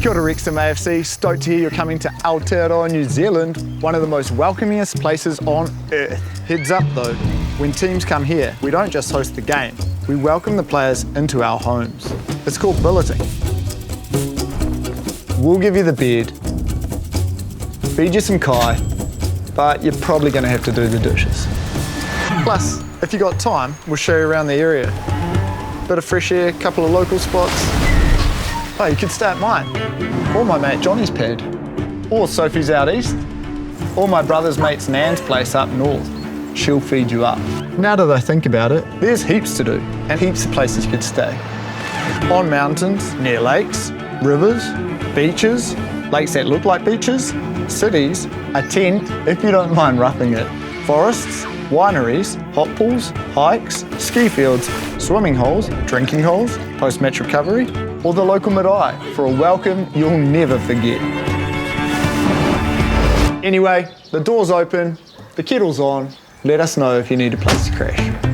Kia ora Wrexham AFC, stoked to hear you're coming to Aotearoa, New Zealand, one of the most welcomingest places on earth. Heads up though, when teams come here, we don't just host the game, we welcome the players into our homes. It's called billeting. We'll give you the bed, feed you some kai, but you're probably going to have to do the dishes. Plus, if you got time, we'll show you around the area. Bit of fresh air, couple of local spots. Oh, you could stay at mine, or my mate Johnny's pad, or Sophie's out east, or my brother's mate's Nan's place up north. She'll feed you up. Now that I think about it, there's heaps to do, and heaps of places you could stay. On mountains, near lakes, rivers, beaches, lakes that look like beaches, cities, a tent, if you don't mind roughing it, forests, wineries, hot pools, hikes, ski fields, swimming holes, drinking holes, post-match recovery, or the local marae for a welcome you'll never forget. Anyway, the door's open, the kettle's on, let us know if you need a place to crash.